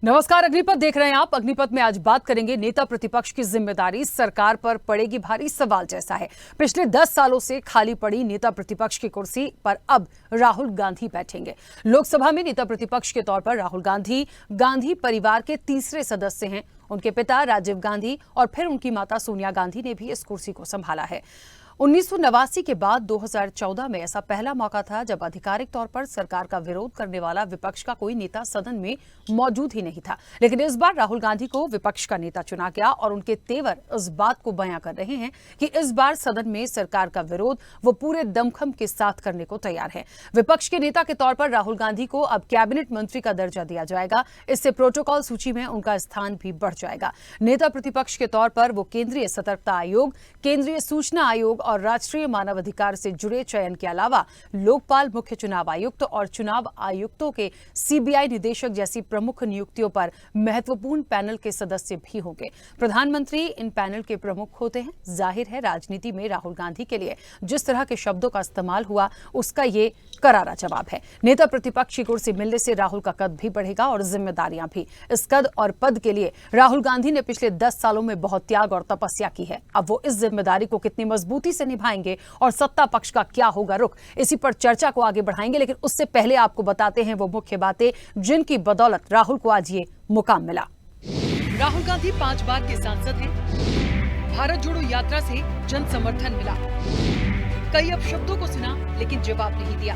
नमस्कार, अग्निपथ देख रहे हैं आप। अग्निपथ में आज बात करेंगे नेता प्रतिपक्ष की जिम्मेदारी सरकार पर पड़ेगी भारी। सवाल जैसा है, पिछले 10 सालों से खाली पड़ी नेता प्रतिपक्ष की कुर्सी पर अब राहुल गांधी बैठेंगे। लोकसभा में नेता प्रतिपक्ष के तौर पर राहुल गांधी परिवार के तीसरे सदस्य हैं। उनके पिता राजीव गांधी और फिर उनकी माता सोनिया गांधी ने भी इस कुर्सी को संभाला है। 1989 के बाद 2014 में ऐसा पहला मौका था जब आधिकारिक तौर पर सरकार का विरोध करने वाला विपक्ष का कोई नेता सदन में मौजूद ही नहीं था। लेकिन इस बार राहुल गांधी को विपक्ष का नेता चुना गया और उनके तेवर इस बात को बयां कर रहे हैं कि इस बार सदन में सरकार का विरोध वो पूरे दमखम के साथ करने को तैयार है। विपक्ष के नेता के तौर पर राहुल गांधी को अब कैबिनेट मंत्री का दर्जा दिया जाएगा। इससे प्रोटोकॉल सूची में उनका स्थान भी बढ़ जाएगा। नेता प्रतिपक्ष के तौर पर वो केंद्रीय सतर्कता आयोग, केंद्रीय सूचना आयोग और राष्ट्रीय मानवाधिकार से जुड़े चयन के अलावा लोकपाल, मुख्य चुनाव आयुक्त और चुनाव आयुक्तों के सीबीआई निदेशक जैसी प्रमुख नियुक्तियों पर महत्वपूर्ण पैनल के सदस्य भी होंगे। प्रधानमंत्री इन पैनल के प्रमुख होते हैं। जाहिर है, राजनीति में राहुल गांधी के लिए जिस तरह के शब्दों का इस्तेमाल हुआ उसका ये करारा जवाब है। नेता प्रतिपक्ष की कुर्सी मिलने से राहुल का कद भी बढ़ेगा और जिम्मेदारियां भी। इस कद और पद के लिए राहुल गांधी ने पिछले 10 सालों में बहुत त्याग और तपस्या की है। अब वो इस जिम्मेदारी को कितनी मजबूती से निभाएंगे और सत्ता पक्ष का क्या होगा रुख, इसी पर चर्चा को आगे बढ़ाएंगे। लेकिन उससे पहले आपको बताते हैं वो मुख्य बातें जिनकी बदौलत राहुल को आज ये मुकाम मिला। राहुल गांधी 5 बार के सांसद हैं। भारत जोड़ो यात्रा से जन समर्थन मिला। कई अपशब्दों को सुना लेकिन जवाब नहीं दिया।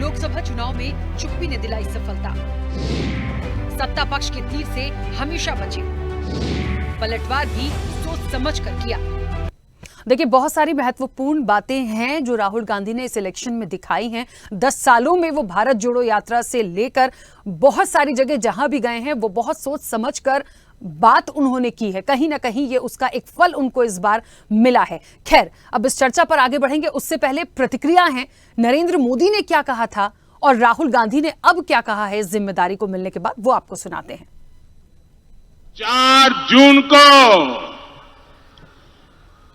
लोकसभा चुनाव में चुप्पी ने दिलाई सफलता। सत्ता पक्ष के तीर से हमेशा बचे। पलटवार भी सोच समझ कर किया। देखिए, बहुत सारी महत्वपूर्ण बातें हैं जो राहुल गांधी ने इस इलेक्शन में दिखाई हैं। 10 सालों में वो भारत जोड़ो यात्रा से लेकर बहुत सारी जगह जहां भी गए हैं वो बहुत सोच समझकर बात उन्होंने की है। कहीं ना कहीं ये उसका एक फल उनको इस बार मिला है। खैर, अब इस चर्चा पर आगे बढ़ेंगे। उससे पहले प्रतिक्रिया है, नरेंद्र मोदी ने क्या कहा था और राहुल गांधी ने अब क्या कहा है इस जिम्मेदारी को मिलने के बाद, वो आपको सुनाते हैं। 4 जून को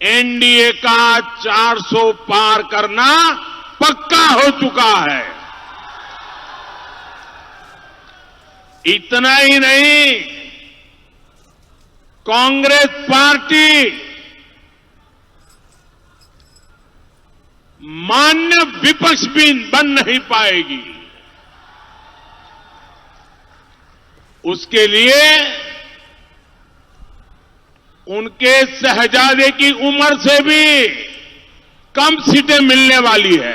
एनडीए का 400 पार करना पक्का हो चुका है। इतना ही नहीं, कांग्रेस पार्टी मान्य विपक्ष भी बन नहीं पाएगी। उसके लिए उनके शहजादे की उम्र से भी कम सीटें मिलने वाली है।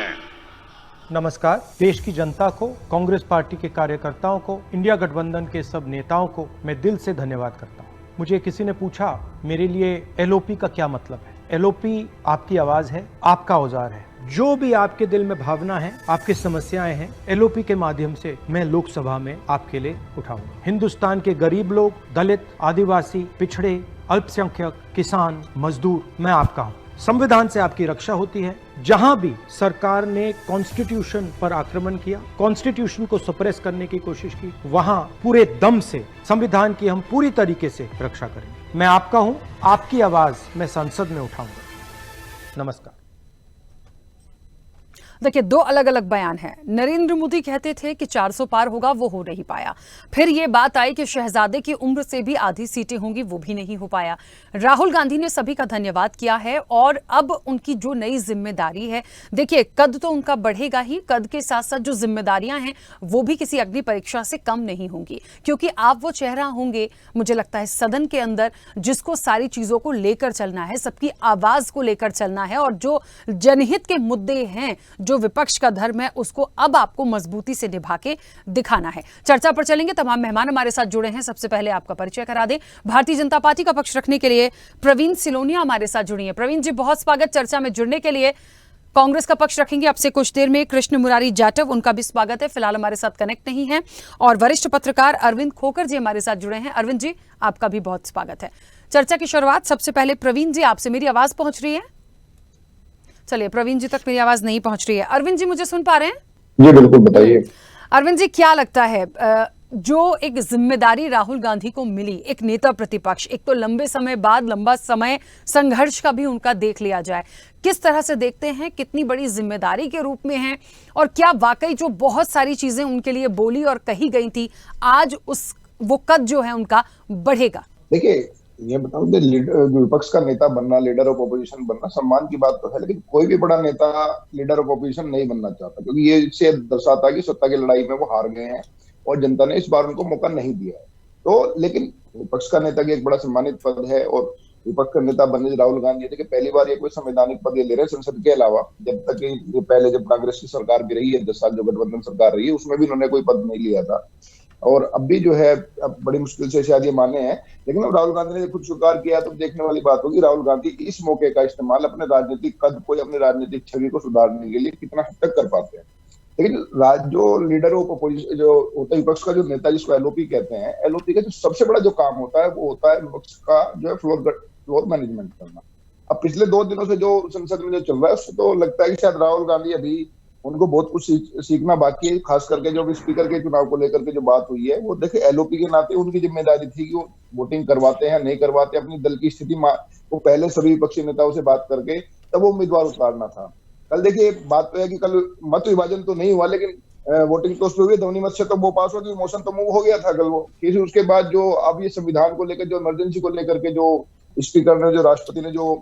नमस्कार। देश की जनता को, कांग्रेस पार्टी के कार्यकर्ताओं को, इंडिया गठबंधन के सब नेताओं को मैं दिल से धन्यवाद करता हूं। मुझे किसी ने पूछा मेरे लिए एलओपी का क्या मतलब है। एलओपी आपकी आवाज है, आपका औजार है। जो भी आपके दिल में भावना है, आपकी समस्याएं हैं, एलओपी के माध्यम से मैं लोकसभा में आपके लिए उठाऊंगा। हिंदुस्तान के गरीब लोग, दलित, आदिवासी, पिछड़े, अल्पसंख्यक, किसान, मजदूर, मैं आपका हूं। संविधान से आपकी रक्षा होती है। जहां भी सरकार ने कॉन्स्टिट्यूशन पर आक्रमण किया, कॉन्स्टिट्यूशन को सप्रेस करने की कोशिश की, वहां पूरे दम से संविधान की हम पूरी तरीके से रक्षा करेंगे। मैं आपका हूं, आपकी आवाज मैं संसद में उठाऊंगा। नमस्कार। देखिए, 2 अलग अलग बयान हैं। नरेंद्र मोदी कहते थे कि 400 पार होगा, वो हो नहीं पाया। फिर ये बात आई कि शहजादे की उम्र से भी आधी सीटें होंगी, वो भी नहीं हो पाया। राहुल गांधी ने सभी का धन्यवाद किया है और अब उनकी जो नई जिम्मेदारी है, देखिए, कद तो उनका बढ़ेगा ही, कद के साथ साथ जो जिम्मेदारियां हैं वो भी किसी अग्नि परीक्षा से कम नहीं होंगी, क्योंकि आप वो चेहरा होंगे, मुझे लगता है, सदन के अंदर जिसको सारी चीजों को लेकर चलना है, सबकी आवाज को लेकर चलना है और जो जनहित के मुद्दे हैं, जो विपक्ष का धर्म है, उसको अब आपको मजबूती से निभा के दिखाना है। चर्चा पर चलेंगे। तमाम मेहमान हमारे साथ जुड़े हैं। सबसे पहले आपका परिचय करा दें। भारतीय जनता पार्टी का पक्ष रखने के लिए प्रवीण सिलोनिया हमारे साथ जुड़ी हैं। प्रवीण जी, बहुत स्वागत चर्चा में जुड़ने के लिए। कांग्रेस का पक्ष रखेंगे आपसे कुछ देर में कृष्ण मुरारी जाटव, उनका भी स्वागत है, फिलहाल हमारे साथ कनेक्ट नहीं है। और वरिष्ठ पत्रकार अरविंद खोकर जी हमारे साथ जुड़े हैं। अरविंद जी, आपका भी बहुत स्वागत है। चर्चा की शुरुआत सबसे पहले प्रवीण जी आपसे। मेरी आवाज पहुंच रही है? चलिए, प्रवीण जी तक मेरी आवाज नहीं पहुंच रही है। अरविंद जी, मुझे सुन पा रहे हैं? जी बिल्कुल, बताइए। अरविंद जी, क्या लगता है जो एक जिम्मेदारी राहुल गांधी को मिली, एक नेता प्रतिपक्ष, एक तो लंबे समय बाद लंबा समय संघर्ष का भी उनका देख लिया जाए, किस तरह से देखते हैं, कितनी बड़ी जिम्मेदारी के रूप में है और क्या वाकई जो बहुत सारी चीजें उनके लिए बोली और कही गई थी आज उस वो कद जो है उनका बढ़ेगा? देखिए, ये बताऊं कि विपक्ष का नेता बनना, लीडर ऑफ ऑपोजिशन बनना सम्मान की बात तो है, लेकिन कोई भी बड़ा नेता लीडर ऑफ ऑपोजिशन नहीं बनना चाहता, क्योंकि ये इससे दर्शाता है कि सत्ता की लड़ाई में वो हार गए हैं और जनता ने इस बार उनको मौका नहीं दिया है। तो लेकिन विपक्ष का नेता की एक बड़ा सम्मानित पद है, और विपक्ष का नेता बनने राहुल गांधी थे कि पहली बार ये कोई संवैधानिक पद ये ले रहे हैं संसद के अलावा। जब तक ये पहले जब कांग्रेस की सरकार भी रही है 10 साल, जो गठबंधन सरकार रही है, उसमें भी इन्होंने कोई पद नहीं लिया था, और अब भी जो है अब बड़ी मुश्किल से शायद ये माने हैं, लेकिन अब राहुल गांधी ने खुद स्वीकार किया तो देखने वाली बात होगी राहुल गांधी इस मौके का इस्तेमाल अपने राजनीतिक कद को, अपनी राजनीतिक छवि को सुधारने के लिए कितना हद तक कर पाते हैं। लेकिन जो लीडर ऑफ अपोजिशन जो होता है, विपक्ष का जो नेता, जिसको एलओपी कहते हैं, एलओपी का जो सबसे बड़ा जो काम होता है वो होता है विपक्ष का जो है फ्लोर मैनेजमेंट करना। अब पिछले 2 दिनों से जो संसद में जो चल रहा है, उससे तो लगता है कि शायद राहुल गांधी अभी उनको बहुत कुछ सीखना बाकी है, खास करके जो स्पीकर के चुनाव को लेकर के जो बात हुई है, वो देखिए एलओपी के नाते उनकी जिम्मेदारी थी कि वो वोटिंग करवाते हैं नहीं करवाते, अपनी दल की स्थिति वो पहले सभी विपक्षी नेताओं से बात करके तब वो उम्मीदवार उतारना था। कल देखिए बात तो है कि कल मत विभाजन तो नहीं हुआ, लेकिन वोटिंग तो उस पर हुई, ध्वनि मत से तो वो पास हो गई, मोशन तो मूव हो गया था कल वो। फिर उसके बाद जो अब ये संविधान को लेकर, जो इमरजेंसी को लेकर के जो स्पीकर ने, जो राष्ट्रपति ने जो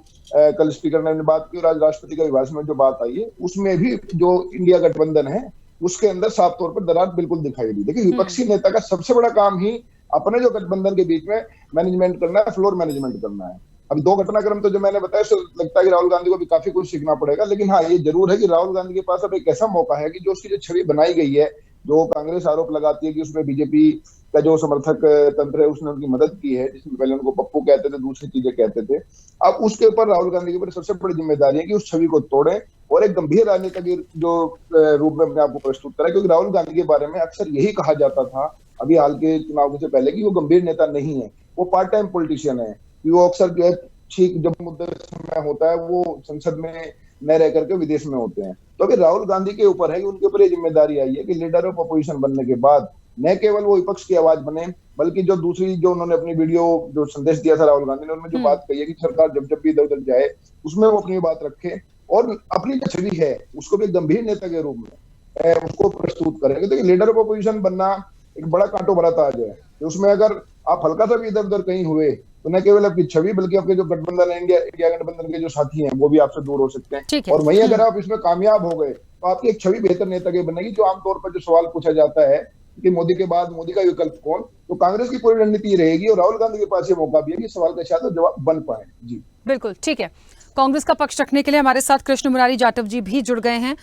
कल स्पीकर ने बात की और आज राष्ट्रपति का अभिभाषण में जो बात आई है, उसमें भी जो इंडिया गठबंधन है उसके अंदर साफ तौर पर दरार बिल्कुल दिखाई दी। देखिए, विपक्षी नेता का सबसे बड़ा काम ही अपने जो गठबंधन के बीच में मैनेजमेंट करना है, फ्लोर मैनेजमेंट करना है। अभी 2 घटनाक्रम तो जो मैंने बताया, उससे लगता है कि राहुल गांधी को भी काफी कुछ सीखना पड़ेगा, लेकिन हाँ ये जरूर है कि राहुल गांधी के पास अब एक ऐसा मौका है कि जो उसकी जो छवि बनाई गई है, जो कांग्रेस आरोप लगाती है कि उसमें बीजेपी का जो समर्थक तंत्र है उसने उनकी मदद की है, जिसमें पहले उनको पप्पू कहते थे, दूसरी चीजें कहते थे, अब उसके ऊपर राहुल गांधी के ऊपर सबसे बड़ी जिम्मेदारी है कि उस छवि को तोड़े और एक गंभीर राजनीतिक जो रूप में अपने आप को प्रस्तुत करें। क्योंकि राहुल गांधी के बारे में अक्सर यही कहा जाता था अभी हाल के चुनाव से पहले कि वो गंभीर नेता नहीं है, वो पार्ट टाइम पॉलिटिशियन है, कि वो अक्सर जो है ठीक जब मुद्दे समय होता है वो संसद में न रह करके विदेश में होते हैं। तो अभी राहुल गांधी के ऊपर है कि उनके ऊपर ये जिम्मेदारी आई है कि लीडर ऑफ अपोजिशन बनने के बाद न केवल वो विपक्ष की आवाज बने, बल्कि जो दूसरी जो उन्होंने अपनी वीडियो जो संदेश दिया था राहुल गांधी ने, उनमें जो बात कही है कि सरकार जब भी इधर उधर जाए उसमें वो अपनी बात रखे और अपनी जो छवि है उसको भी गंभीर नेता के रूप में उसको प्रस्तुत करेंगे। तो लीडर ऑफ अपोजिशन बनना एक बड़ा कांटो भरा ताज है, उसमें अगर आप हल्का सा भी इधर उधर कहीं हुए तो न केवल आपकी छवि बल्कि आपके जो गठबंधन है, इंडिया गठबंधन के जो साथी हैं वो भी आपसे दूर हो सकते हैं। और वहीं अगर आप इसमें कामयाब हो गए तो आपकी एक छवि बेहतर नेता की बनेगी। जो आमतौर पर जो सवाल पूछा जाता है कि मोदी के बाद मोदी का विकल्प कौन, तो कांग्रेस की पूरी रणनीति रहेगी और राहुल गांधी के पास ये मौका भी है कि सवाल का शायद जवाब बन पाए। जी बिल्कुल ठीक है। कांग्रेस का पक्ष रखने के लिए हमारे साथ कृष्ण मुरारी जाटव जी भी जुड़ गए हैं।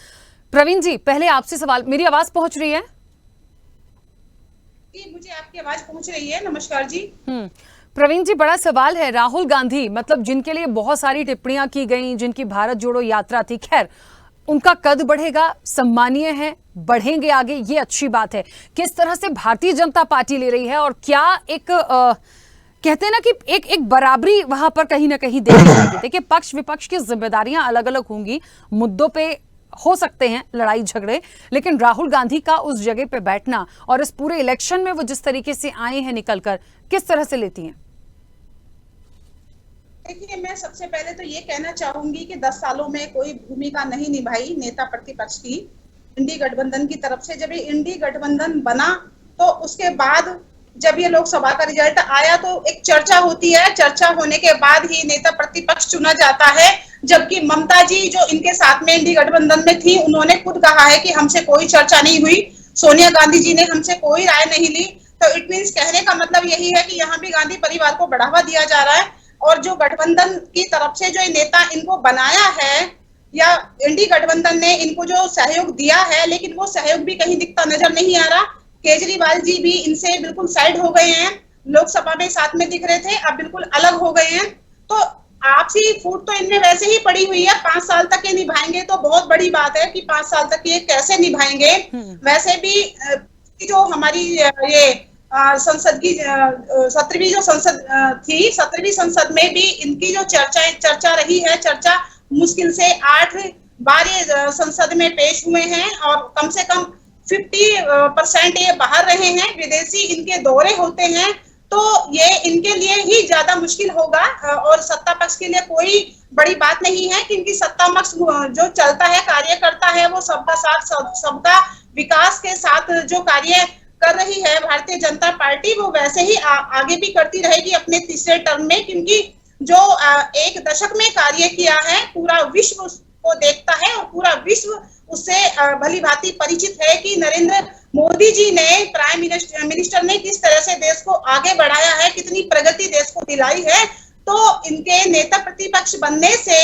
प्रवीण जी, पहले आपसे सवाल, मेरी आवाज पहुंच रही है? मुझे आपकी आवाज पहुंच रही है। नमस्कार जी। प्रवीण जी, बड़ा सवाल है, राहुल गांधी मतलब जिनके लिए बहुत सारी टिप्पणियां की गई, जिनकी भारत जोड़ो यात्रा थी, खैर उनका कद बढ़ेगा, सम्मानीय है, बढ़ेंगे आगे, ये अच्छी बात है। किस तरह से भारतीय जनता पार्टी ले रही है और क्या एक कहते हैं ना कि एक बराबरी वहां पर कहीं ना कहीं देखी जाएगी? देखिए, पक्ष विपक्ष की जिम्मेदारियां अलग अलग होंगी, मुद्दों पे हो सकते हैं लड़ाई झगड़े, लेकिन राहुल गांधी का उस जगह पे बैठना और इस पूरे इलेक्शन में वो जिस तरीके से आए हैं निकलकर, किस तरह से लेती हैं? देखिए, मैं सबसे पहले तो ये कहना चाहूंगी कि 10 सालों में कोई भूमिका नहीं निभाई नेता प्रतिपक्ष की इंडी गठबंधन की तरफ से। जब ये इंडी गठबंधन बना तो उसके बाद जब ये लोकसभा का रिजल्ट आया तो एक चर्चा होती है, चर्चा होने के बाद ही नेता प्रतिपक्ष चुना जाता है। जबकि ममता जी जो इनके साथ में इंडी गठबंधन में थी, उन्होंने खुद कहा है कि हमसे कोई चर्चा नहीं हुई, सोनिया गांधी जी ने हमसे कोई राय नहीं ली। तो इट मीन्स कहने का मतलब यही है कि यहाँ भी गांधी परिवार को बढ़ावा दिया जा रहा है। और जो गठबंधन की तरफ से जो नेता इनको बनाया है या इंडी गठबंधन ने इनको जो सहयोग दिया है, लेकिन वो सहयोग भी कहीं दिखता नजर नहीं आ रहा। केजरीवाल जी भी इनसे बिल्कुल साइड हो गए हैं, लोकसभा में साथ में दिख रहे थे, अब बिल्कुल अलग हो गए हैं। तो आपसी फूट तो इनमें वैसे ही पड़ी हुई है। 5 साल तक ये निभाएंगे तो बहुत बड़ी बात है कि 5 साल तक ये कैसे निभाएंगे। वैसे भी जो हमारी ये संसद की 17वीं जो संसद थी, 17वीं संसद में भी इनकी जो चर्चा रही है, चर्चा मुश्किल से 8 बार ये संसद में पेश हुए हैं और कम से कम 50% ये बाहर रहे हैं, विदेशी इनके दौरे होते हैं। तो ये इनके लिए ही ज्यादा मुश्किल होगा और सत्ता पक्ष के लिए कोई बड़ी बात नहीं है कि इनकी सत्ता पक्ष जो चलता है, कार्य करता है, वो सबका साथ सबका विकास के साथ जो कार्य कर रही है भारतीय जनता पार्टी, वो वैसे ही आगे भी करती रहेगी अपने तीसरे टर्म में, क्योंकि जो एक दशक में कार्य किया है पूरा विश्व को देखता है और पूरा विश्व उससे भली भांति परिचित है कि नरेंद्र मोदी जी ने, प्राइम मिनिस्टर ने किस तरह से देश को आगे बढ़ाया है, कितनी प्रगति देश को दिलाई है। तो इनके नेता प्रतिपक्ष बनने से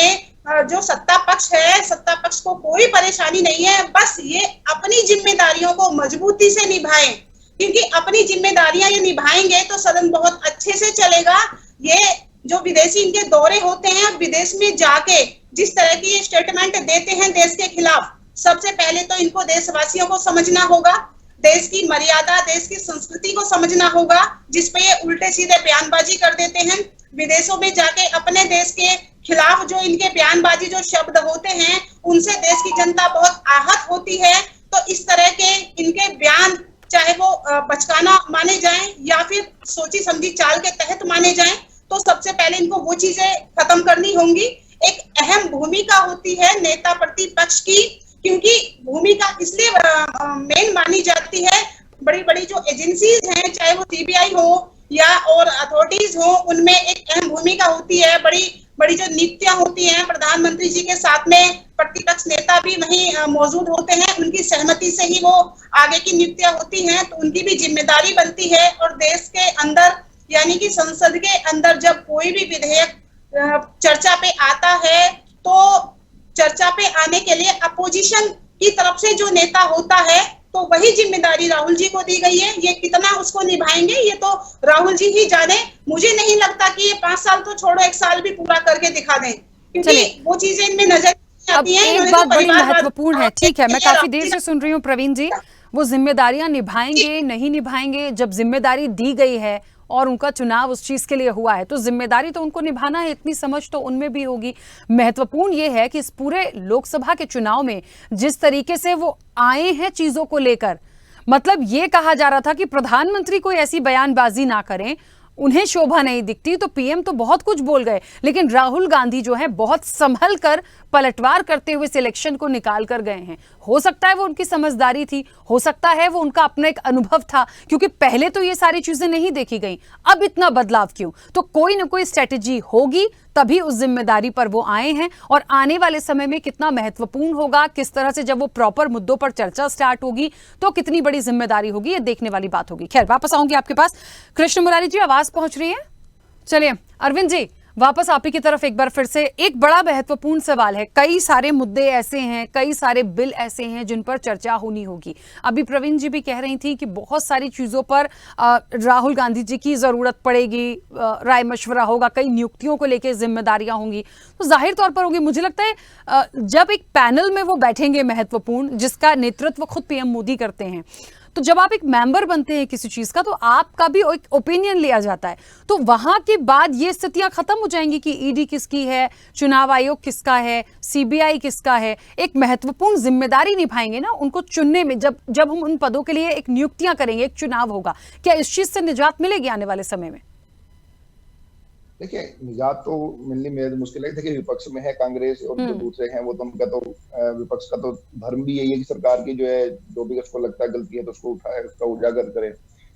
जो सत्ता पक्ष है, सत्ता पक्ष को कोई परेशानी नहीं है, बस ये अपनी जिम्मेदारियों को मजबूती से निभाएं, क्योंकि अपनी जिम्मेदारियां ये निभाएंगे तो सदन बहुत अच्छे से चलेगा। ये जो विदेशी इनके दौरे होते हैं, विदेश में जाके जिस तरह की ये स्टेटमेंट देते हैं देश के खिलाफ, सबसे पहले तो इनको देशवासियों को समझना होगा, देश की मर्यादा, देश की संस्कृति को समझना होगा, जिसपे ये उल्टे सीधे बयानबाजी कर देते हैं। विदेशों में जाके अपने देश के खिलाफ जो इनके बयानबाजी, जो शब्द होते हैं, उनसे देश की जनता बहुत आहत होती है। तो इस तरह के इनके बयान, चाहे वो बचकाना माने जाएं या फिर सोची समझी चाल के तहत माने जाएं, तो सबसे पहले इनको वो चीजें खत्म करनी होंगी। एक अहम भूमिका होती है नेता प्रतिपक्ष की, क्योंकि भूमिका इसलिए मेन मानी जाती है, बड़ी बड़ी जो एजेंसीज हैं, चाहे वो सीबीआई हो या और अथॉरिटीज हो, उनमें एक अहम भूमिका होती है। बड़ी बड़ी जो नियुक्तियां होती हैं, प्रधानमंत्री जी के साथ में प्रतिपक्ष नेता भी वहीं मौजूद होते हैं, उनकी सहमति से ही वो आगे की नियुक्तियां होती हैं, तो उनकी भी जिम्मेदारी बनती है। और देश के अंदर यानी कि संसद के अंदर जब कोई भी विधेयक चर्चा पे आता है, तो चर्चा पे आने के लिए अपोजिशन की तरफ से जो नेता होता है, तो वही जिम्मेदारी राहुल जी को दी गई है। ये कितना उसको निभाएंगे ये तो राहुल जी ही जाने। मुझे नहीं लगता कि ये 5 साल तो छोड़ो, 1 साल भी पूरा करके दिखा दें, क्योंकि वो चीजें इनमें नजर आती हैं। एक बात बड़ी महत्वपूर्ण है, ठीक है, मैं काफी देर से सुन रही हूँ प्रवीण जी, वो जिम्मेदारियां निभाएंगे नहीं निभाएंगे, जब जिम्मेदारी दी गई है और उनका चुनाव उस चीज के लिए हुआ है तो जिम्मेदारी तो उनको निभाना है, इतनी समझ तो उनमें भी होगी। महत्वपूर्ण ये है कि इस पूरे लोकसभा के चुनाव में जिस तरीके से वो आए हैं चीजों को लेकर, मतलब ये कहा जा रहा था कि प्रधानमंत्री कोई ऐसी बयानबाजी ना करें, उन्हें शोभा नहीं दिखती, तो पीएम तो बहुत कुछ बोल गए, लेकिन राहुल गांधी जो है बहुत संभल कर पलटवार करते हुए सिलेक्शन को निकाल कर गए हैं। हो सकता है वो उनकी समझदारी थी, हो सकता है वो उनका अपना एक अनुभव था, क्योंकि पहले तो ये सारी चीजें नहीं देखी गई, अब इतना बदलाव क्यों? तो कोई ना कोई स्ट्रेटेजी होगी, तभी उस जिम्मेदारी पर वो आए हैं। और आने वाले समय में कितना महत्वपूर्ण होगा, किस तरह से जब वो प्रॉपर मुद्दों पर चर्चा स्टार्ट होगी तो कितनी बड़ी जिम्मेदारी होगी, ये देखने वाली बात होगी। खैर, वापस आऊंगी आपके पास। कृष्ण मुरारी जी, आवाज पहुंच रही है? चलिए अरविंद जी, वापस आप ही की तरफ एक बार फिर से। एक बड़ा महत्वपूर्ण सवाल है, कई सारे मुद्दे ऐसे हैं, कई सारे बिल ऐसे हैं जिन पर चर्चा होनी होगी। अभी प्रवीण जी भी कह रही थी कि बहुत सारी चीजों पर राहुल गांधी जी की जरूरत पड़ेगी, राय मशवरा होगा, कई नियुक्तियों को लेकर जिम्मेदारियां होंगी, तो जाहिर तौर पर होगी। मुझे लगता है जब एक पैनल में वो बैठेंगे महत्वपूर्ण, जिसका नेतृत्व खुद पीएम मोदी करते हैं, तो जब आप एक मेंबर बनते हैं किसी चीज का, तो आपका भी एक ओपिनियन लिया जाता है। तो वहां के बाद ये स्थितियां खत्म हो जाएंगी कि ईडी किसकी है, चुनाव आयोग किसका है, सीबीआई किसका है। एक महत्वपूर्ण जिम्मेदारी निभाएंगे ना उनको चुनने में, जब हम उन पदों के लिए एक नियुक्तियां करेंगे, एक चुनाव होगा, क्या इस चीज से निजात मिलेगी आने वाले समय में? देखिए, निजात तो मिलनी मेरे मुश्किल है। देखिए, विपक्ष में है कांग्रेस और जो दूसरे हैं वो तो उनका तो विपक्ष का तो धर्म भी यही है कि सरकार की जो है, जो भी उसको लगता है गलती है तो उसको उठाए, उसका उजागर करे।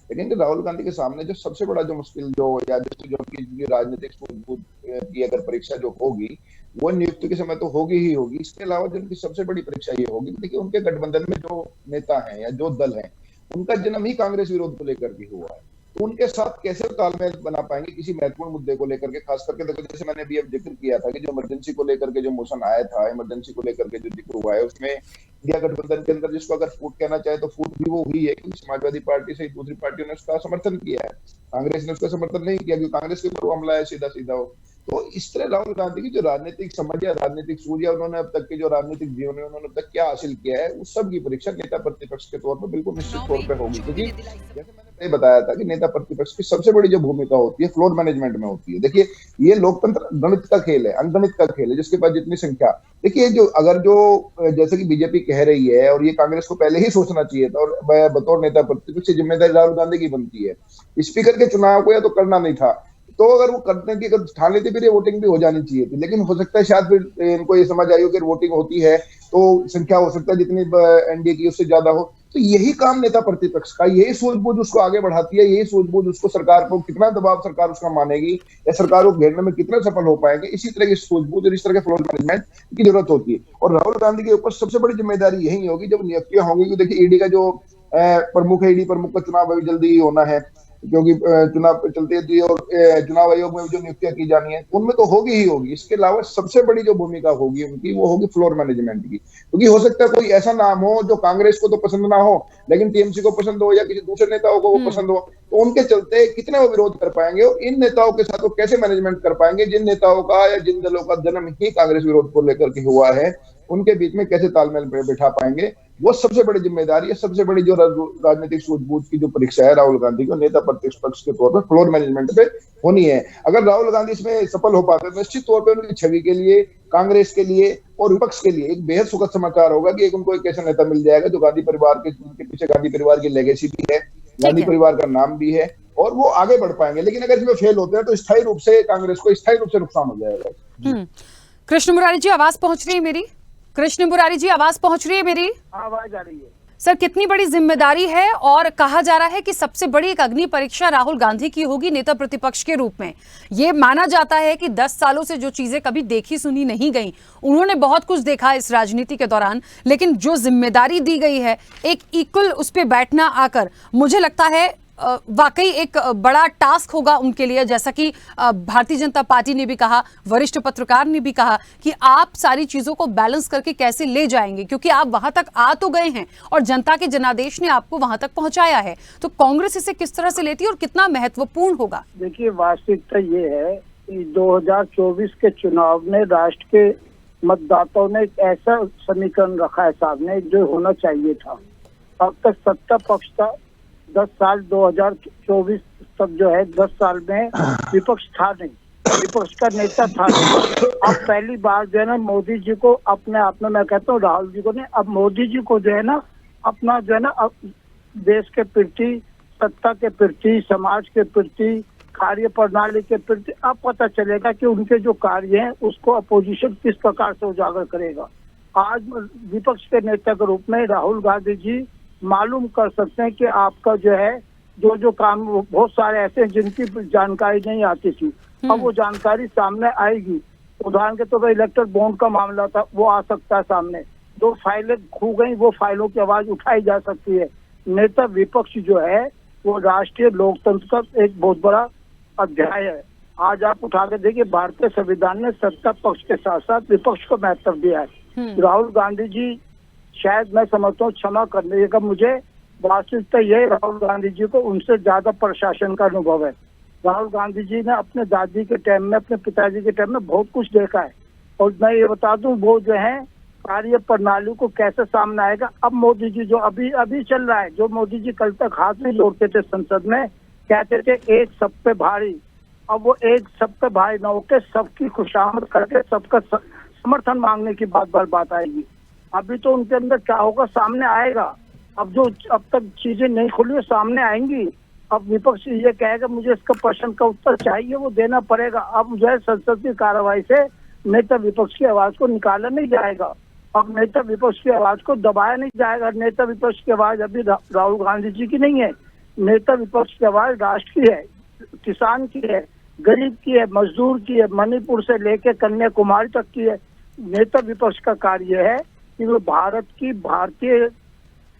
लेकिन राहुल गांधी के सामने जो सबसे बड़ा जो मुश्किल जो या जो उनकी राजनीतिक सूझबूझ की अगर परीक्षा जो होगी, वो नियुक्ति के समय तो होगी ही होगी। इसके अलावा जो उनकी सबसे बड़ी परीक्षा ये होगी, देखिए उनके गठबंधन में जो नेता हैं या जो दल है, उनका जन्म ही कांग्रेस विरोध को लेकर के हुआ है, तो उनके साथ कैसे तालमेल बना पाएंगे किसी महत्वपूर्ण मुद्दे को लेकर के। खास करके देखो, जैसे मैंने अभी अब जिक्र किया था कि जो इमरजेंसी को लेकर के जो मोशन आया था, इमरजेंसी को लेकर के जो जिक्र हुआ है, उसमें इंडिया गठबंधन के अंदर जिसको अगर फूट कहना चाहे तो फूट भी वो हुई है, क्योंकि समाजवादी पार्टी से दूसरी पार्टियों ने उसका समर्थन किया है, कांग्रेस ने उसका समर्थन नहीं किया, क्योंकि कांग्रेस के ऊपर वो हमला है सीधा सीधा हो। तो इस तरह राहुल गांधी की जो राजनीतिक समझ या राजनीतिक सूझ या उन्होंने अब तक के जो राजनीतिक जीवन में उन्होंने अब तक क्या हासिल किया है, उस सब की परीक्षा नेता प्रतिपक्ष के तौर पर बिल्कुल निश्चित तौर पर होगी। क्योंकि जैसे मैंने बताया था कि नेता प्रतिपक्ष की सबसे बड़ी जो भूमिका होती है फ्लोर मैनेजमेंट में होती है। देखिए, ये लोकतंत्र गणित का खेल है, अंकगणित का खेल है, जिसके पास जितनी संख्या। देखिए, जो अगर जो जैसे कि बीजेपी कह रही है, और ये कांग्रेस को पहले ही सोचना चाहिए था, और बतौर नेता प्रतिपक्ष जिम्मेदारी राहुल गांधी की बनती है, स्पीकर के चुनाव को या तो करना नहीं था, तो अगर वो करने की अगर ठान लेते फिर ये वोटिंग भी हो जानी चाहिए थी। लेकिन हो सकता है शायद फिर इनको ये समझ आई हो कि वोटिंग होती है तो संख्या हो सकता है जितनी एनडीए की उससे ज्यादा हो, तो यही काम नेता प्रतिपक्ष का, यही सूझबूझ उसको आगे बढ़ाती है, यही सूझबूझ उसको सरकार को कितना दबाव सरकार उसका मानेगी या सरकार को घेरने में कितने सफल हो पाएंगे, इसी तरह की सूझबूझ और इस तरह के फ्लोर मैनेजमेंट की जरूरत होती है। और राहुल गांधी के ऊपर सबसे बड़ी जिम्मेदारी यही होगी जब नियुक्तियां होंगी। कि देखिए ईडी का जो प्रमुख है, ईडी प्रमुख का चुनाव अभी जल्दी ही होना है, क्योंकि चुनाव चलते हैं और चुनाव आयोग में जो नियुक्तियां की जानी है उनमें तो होगी ही होगी। इसके अलावा सबसे बड़ी जो भूमिका होगी उनकी वो होगी फ्लोर मैनेजमेंट की, क्योंकि हो सकता है कोई ऐसा नाम हो जो कांग्रेस को तो पसंद ना हो लेकिन टीएमसी को पसंद हो या किसी दूसरे नेताओं को वो पसंद हो, तो उनके चलते कितने वो विरोध कर पाएंगे और इन नेताओं के साथ वो कैसे मैनेजमेंट कर पाएंगे। जिन नेताओं का या जिन दलों का जन्म ही कांग्रेस विरोध को लेकर के हुआ है उनके बीच में कैसे तालमेल बैठा पाएंगे, वो सबसे बड़ी जिम्मेदारी है। सबसे बड़ी जो राजनीतिक सूझबूझ की जो परीक्षा है राहुल गांधी को नेता प्रतिपक्ष के तौर पर फ्लोर मैनेजमेंट पे होनी है। अगर राहुल गांधी इसमें सफल हो पाते हैं निश्चित तौर पर उनकी छवि के लिए, कांग्रेस के लिए और विपक्ष के लिए एक बेहद सुखद समाचार होगा कि उनको एक ऐसा नेता मिल जाएगा जो गांधी परिवार के पीछे गांधी परिवार की लेगेसी भी है, गांधी परिवार का नाम भी है और वो आगे बढ़ पाएंगे। लेकिन अगर इसमें फेल होते हैं तो स्थायी रूप से कांग्रेस को स्थायी रूप से नुकसान हो जाएगा। कृष्ण मुरारी जी आवाज पहुंच रही है मेरी? कृष्ण मुरारी जी आवाज पहुंच रही है मेरी? आवाज आ रही है सर, कितनी बड़ी जिम्मेदारी है और कहा जा रहा है कि सबसे बड़ी एक अग्नि परीक्षा राहुल गांधी की होगी नेता प्रतिपक्ष के रूप में। ये माना जाता है कि 10 सालों से जो चीजें कभी देखी सुनी नहीं गई, उन्होंने बहुत कुछ देखा इस राजनीति के दौरान, लेकिन जो जिम्मेदारी दी गई है एक इक्वल उस पे बैठना आकर, मुझे लगता है वाकई एक बड़ा टास्क होगा उनके लिए। जैसा कि भारतीय जनता पार्टी ने भी कहा, वरिष्ठ पत्रकार ने भी कहा कि आप सारी चीजों को बैलेंस करके कैसे ले जाएंगे, क्योंकि आप वहां तक आ तो गए हैं और जनता के जनादेश ने आपको वहां तक पहुंचाया है। तो कांग्रेस इसे किस तरह से लेती है और कितना महत्वपूर्ण होगा? देखिए, वास्तविकता ये है कि 2024 के चुनाव में राष्ट्र के मतदाताओं ने एक ऐसा समीकरण रखा है सामने जो होना चाहिए था। अब तक सत्ता पक्ष था 10 साल, 2024 तक जो है 10 साल में विपक्ष था नहीं, विपक्ष का नेता था नहीं। अब पहली बार जो है ना मोदी जी को अपने आप में, मैं कहता हूँ राहुल जी को नहीं, अब मोदी जी को जो है ना अपना जो है ना अब देश के प्रति, सत्ता के प्रति, समाज के प्रति, कार्य प्रणाली के प्रति अब पता चलेगा कि उनके जो कार्य हैं उसको अपोजिशन किस प्रकार से उजागर करेगा। आज विपक्ष के नेता के रूप में राहुल गांधी जी मालूम कर सकते हैं कि आपका जो है जो काम, बहुत सारे ऐसे हैं जिनकी जानकारी नहीं आती थी, अब वो जानकारी सामने आएगी। उदाहरण के तौर पर इलेक्टर बॉन्ड का मामला था, वो आ सकता है सामने। जो फाइलें खो गई वो फाइलों की आवाज उठाई जा सकती है। नेता विपक्ष जो है वो राष्ट्रीय लोकतंत्र का एक बहुत बड़ा अध्याय है। आज आप उठा के देखिए, भारतीय संविधान ने सत्ता पक्ष के साथ साथ विपक्ष को महत्व दिया है। राहुल गांधी जी शायद, मैं समझता हूँ, क्षमा करने का, मुझे वास्तविकता यह राहुल गांधी जी को उनसे ज्यादा प्रशासन का अनुभव है। राहुल गांधी जी ने अपने दादी के टाइम में, अपने पिताजी के टाइम में बहुत कुछ देखा है। और मैं ये बता दूं, वो जो है कार्य प्रणाली को कैसे सामने आएगा। अब मोदी जी जो अभी चल रहा है, जो मोदी जी कल तक हाथ नहीं जोड़ते थे संसद में, कहते थे एक सब पे भारी, अब वो एक सब पे भारी न होकर सबकी खुशामद करके सबका समर्थन मांगने की बात आएगी। अभी तो उनके अंदर क्या होगा सामने आएगा। अब तक चीजें नहीं खुली है सामने आएंगी। अब विपक्ष ये कहेगा मुझे इसका प्रश्न का उत्तर चाहिए, वो देना पड़ेगा। अब जो है संसद की कार्रवाई से नेता विपक्ष की आवाज को निकाला नहीं जाएगा, अब नेता विपक्ष की आवाज को दबाया नहीं जाएगा। नेता विपक्ष की आवाज अभी राहुल गांधी जी की नहीं है, नेता विपक्ष की आवाज राष्ट्र की है, किसान की है, गरीब की है, मजदूर की है, मणिपुर से लेकर कन्याकुमारी तक की है। नेता विपक्ष का कार्य है कि वो भारत की, भारतीय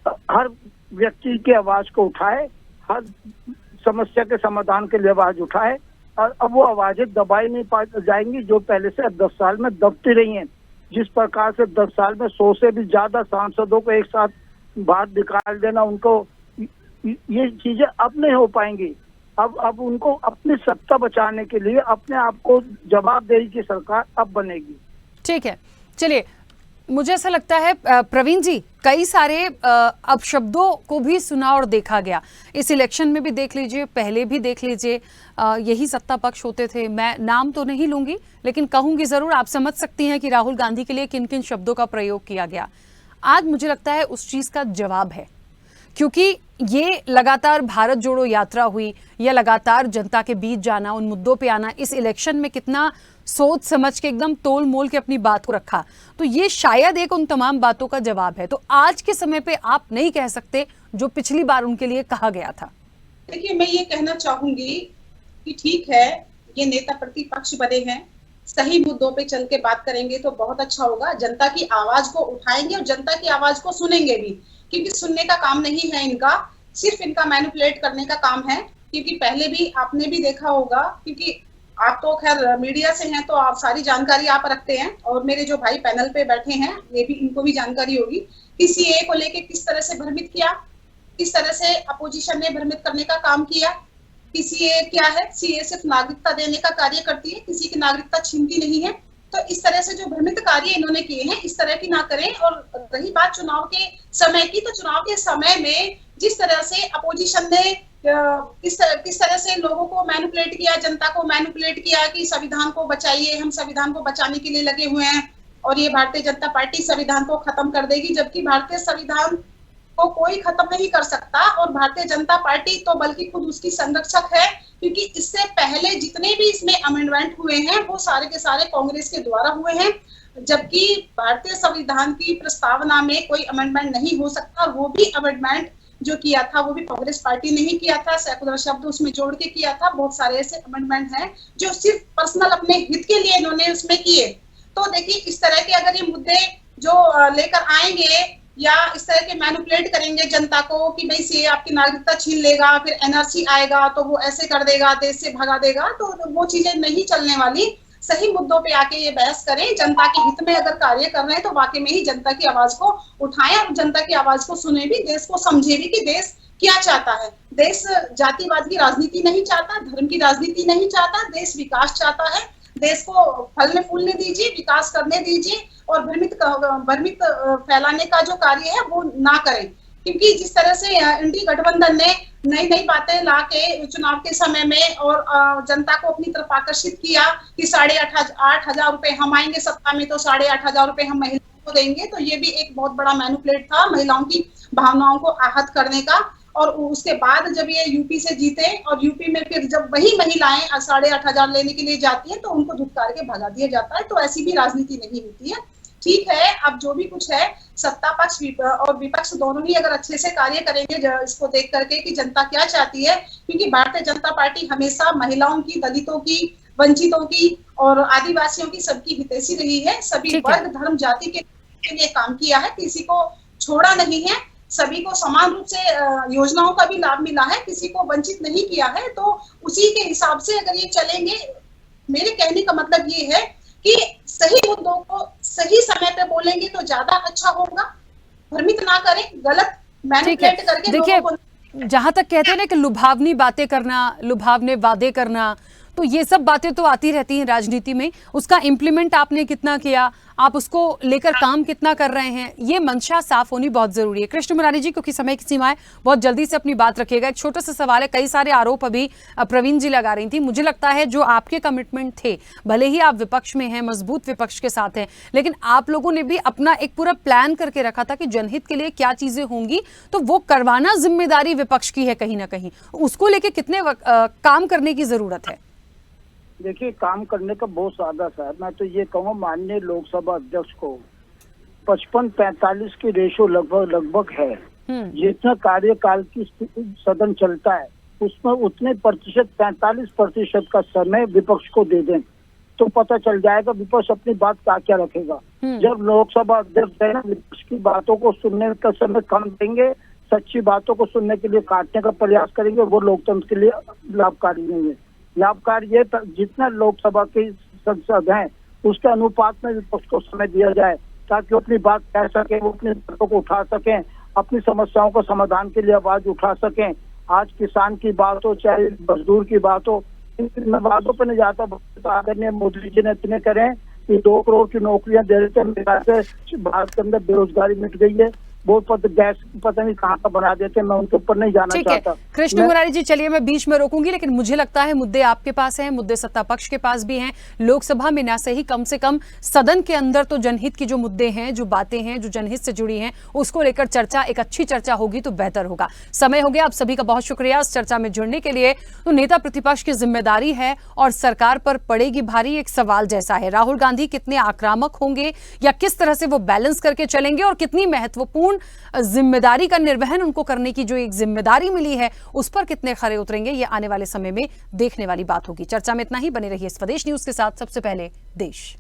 हर व्यक्ति की आवाज को उठाए, हर समस्या के समाधान के लिए आवाज उठाए। और अब वो आवाजें दबाई नहीं जाएंगी जो पहले से 10 साल में दबती रही हैं। जिस प्रकार से 10 साल में 100 से भी ज्यादा सांसदों को एक साथ बाहर निकाल देना, उनको ये चीजें अब नहीं हो पाएंगी। अब उनको अपनी सत्ता बचाने के लिए अपने आप को जवाबदेही की सरकार अब बनेगी। ठीक है, चलिए, मुझे ऐसा लगता है प्रवीण जी, कई सारे अपशब्दों को भी सुना और देखा गया। इस इलेक्शन में भी देख लीजिए, पहले भी देख लीजिए, यही सत्ता पक्ष होते थे। मैं नाम तो नहीं लूंगी लेकिन कहूंगी जरूर, आप समझ सकती हैं कि राहुल गांधी के लिए किन किन शब्दों का प्रयोग किया गया। आज मुझे लगता है उस चीज का जवाब है, क्योंकि ये लगातार भारत जोड़ो यात्रा हुई या लगातार जनता के बीच जाना, उन मुद्दों पे आना, इस इलेक्शन में कितना सोच समझ के एकदम तोल मोल के अपनी बात को रखा, तो ये शायद एक उन तमाम बातों का जवाब है। तो आज के समय पे आप नहीं कह सकते जो पिछली बार उनके लिए कहा गया था। देखिए, मैं ये कहना चाहूंगी कि ठीक है, ये नेता प्रतिपक्ष बने हैं, सही मुद्दों पे चल के बात करेंगे तो बहुत अच्छा होगा। जनता की आवाज को उठाएंगे और जनता की आवाज को सुनेंगे भी, क्योंकि सुनने का काम नहीं है इनका, सिर्फ इनका मैनिपुलेट करने का काम है। क्योंकि पहले भी आपने भी देखा होगा, क्योंकि आप तो खैर मीडिया से हैं तो आप सारी जानकारी आप रखते हैं, और मेरे जो भाई पैनल पे बैठे हैं ये भी, इनको भी जानकारी होगी कि सीए को लेके किस तरह से भ्रमित किया, किस तरह से अपोजिशन ने भ्रमित करने का काम किया। कि सीए क्या है, सीए सिर्फ नागरिकता देने का कार्य करती है, किसी की नागरिकता छीनती नहीं है। तो इस तरह से जो भ्रमित कार्य इन्होंने किए हैं, इस तरह की ना करें। और रही बात चुनाव के समय की, तो चुनाव के समय में जिस तरह से अपोजिशन ने किस तरह से लोगों को मैनिपुलेट किया, जनता को मैनिपुलेट किया कि संविधान को बचाइए, हम संविधान को बचाने के लिए लगे हुए हैं और ये भारतीय जनता पार्टी संविधान को खत्म कर देगी, जबकि भारतीय संविधान को कोई खत्म नहीं कर सकता। और भारतीय जनता पार्टी तो बल्कि खुद उसकी संरक्षक है, क्योंकि इससे पहले जितने भी इसमें अमेंडमेंट हुए हैं वो सारे के सारे कांग्रेस के द्वारा हुए हैं, जबकि भारतीय संविधान की प्रस्तावना में कोई अमेंडमेंट नहीं हो सकता। वो भी अमेंडमेंट जो किया था वो भी कांग्रेस पार्टी ने ही किया था, सैकड़ों शब्द उसमें जोड़ के किया था। बहुत सारे ऐसे अमेंडमेंट हैं जो सिर्फ पर्सनल अपने हित के लिए इन्होंने उसमें किए। तो देखिए, इस तरह के अगर ये मुद्दे जो लेकर आएंगे या इस तरह के मैनिपुलेट करेंगे जनता को कि भाई सीए आपकी नागरिकता छीन लेगा, फिर एनआरसी आएगा तो वो ऐसे कर देगा, देश से भगा देगा, तो वो चीजें नहीं चलने वाली। सही मुद्दों पे आके ये बहस करें, जनता के हित में अगर कार्य कर रहे हैं तो वाकई में ही जनता की आवाज को उठाएं और जनता की आवाज को सुने भी, देश को समझे भी कि देश क्या चाहता है। देश जातिवाद की राजनीति नहीं चाहता, धर्म की राजनीति नहीं चाहता, देश विकास चाहता है। देश को फलने फूलने दीजिए, विकास करने दीजिए, और भ्रमित फैलाने का जो कार्य है वो ना करें। क्योंकि जिस तरह से इंडी गठबंधन ने नई नई बातें ला के चुनाव के समय में और जनता को अपनी तरफ आकर्षित किया कि 8,500 रुपए हम आएंगे सत्ता में तो 8,500 रुपए हम महिलाओं को देंगे, तो ये भी एक बहुत बड़ा मैनिपुलेट था महिलाओं की भावनाओं को आहत करने का। और उसके बाद जब ये यूपी से जीते और यूपी में फिर जब वही महिलाएं 8,500 लेने के लिए जाती हैं तो उनको धुतकार के भगा दिया जाता है। तो ऐसी भी राजनीति नहीं होती है। ठीक है, अब जो भी कुछ है, सत्ता पक्ष और विपक्ष दोनों ही अगर अच्छे से कार्य करेंगे इसको देख करके कि जनता क्या चाहती है, क्योंकि भारतीय जनता पार्टी हमेशा महिलाओं की, दलितों की, वंचितों की और आदिवासियों की सबकी हितैषी रही है। सभी वर्ग, धर्म, जाति के लिए काम किया है, किसी को छोड़ा नहीं है, सभी को समान रूप से योजनाओं का भी लाभ मिला है, किसी को वंचित नहीं किया है। तो उसी के हिसाब से अगर ये चलेंगे, मेरे कहने का मतलब ये है कि सही मुद्दों को सही समय पे बोलेंगे तो ज्यादा अच्छा होगा। भ्रमित ना करें, गलत मैनिपुलेट करके देखिए, लोगों को। जहां तक कहते हैं ना कि लुभावनी बातें करना, लुभावने वादे करना, तो ये सब बातें तो आती रहती हैं राजनीति में। उसका इम्प्लीमेंट आपने कितना किया, आप उसको लेकर काम कितना कर रहे हैं, ये मंशा साफ होनी बहुत जरूरी है। कृष्ण मुरारी जी, क्योंकि समय की सीमा है, बहुत जल्दी से अपनी बात रखिएगा। एक छोटा सा सवाल है, कई सारे आरोप अभी प्रवीण जी लगा रही थी। मुझे लगता है जो आपके कमिटमेंट थे, भले ही आप विपक्ष में हैं, मजबूत विपक्ष के साथ हैं, लेकिन आप लोगों ने भी अपना एक पूरा प्लान करके रखा था कि जनहित के लिए क्या चीजें होंगी, तो वो करवाना जिम्मेदारी विपक्ष की है कहीं ना कहीं। उसको लेके कितने काम करने की जरूरत है? देखिए, काम करने का बहुत सादा सा है। मैं तो ये कहूँगा माननीय लोकसभा अध्यक्ष को 55-45 की रेशो लगभग है। जितना कार्यकाल की सदन चलता है उसमें उतने प्रतिशत, 45% का समय विपक्ष को दे दें तो पता चल जाएगा विपक्ष अपनी बात क्या रखेगा। जब लोकसभा अध्यक्ष है ना, विपक्ष की बातों को सुनने का समय कम देंगे, सच्ची बातों को सुनने के लिए काटने का प्रयास करेंगे, वो लोकतंत्र के लिए लाभकारी नहीं है। लाभकारी ये जितना लोकसभा के संसद हैं उसके अनुपात में विपक्ष को समय दिया जाए ताकि वो अपनी बात कह सके, वो अपनी बातों को उठा सकें, अपनी समस्याओं को समाधान के लिए आवाज उठा सकें। आज किसान की बात हो, चाहे मजदूर की बात हो, इन बातों पर नहीं जाता। तो आदरणीय मोदी जी ने इतने करें कि 2 करोड़ की नौकरियां दे रहे थे, भारत के अंदर बेरोजगारी मिट गई है। वो गैस पता नहीं कहाँ का बना देते, मैं उनके ऊपर नहीं जाना ठीक है चाहता। कृष्ण मुरारी जी, चलिए मैं बीच में रोकूंगी, लेकिन मुझे लगता है मुद्दे आपके पास हैं, मुद्दे सत्ता पक्ष के पास भी हैं। लोकसभा में ना सही, कम से कम सदन के अंदर तो जनहित की जो मुद्दे हैं, जो बातें हैं, जो जनहित से जुड़ी हैं, उसको लेकर चर्चा, एक अच्छी चर्चा होगी तो बेहतर होगा। समय हो गया, आप सभी का बहुत शुक्रिया इस चर्चा में जुड़ने के लिए। तो नेता प्रतिपक्ष की जिम्मेदारी है और सरकार पर पड़ेगी भारी, एक सवाल जैसा है। राहुल गांधी कितने आक्रामक होंगे या किस तरह से वो बैलेंस करके चलेंगे, और कितनी महत्वपूर्ण जिम्मेदारी का निर्वहन उनको करने की जो एक जिम्मेदारी मिली है उस पर कितने खरे उतरेंगे, ये आने वाले समय में देखने वाली बात होगी। चर्चा में इतना ही, बने रहिए स्वदेश न्यूज के साथ। सबसे पहले देश।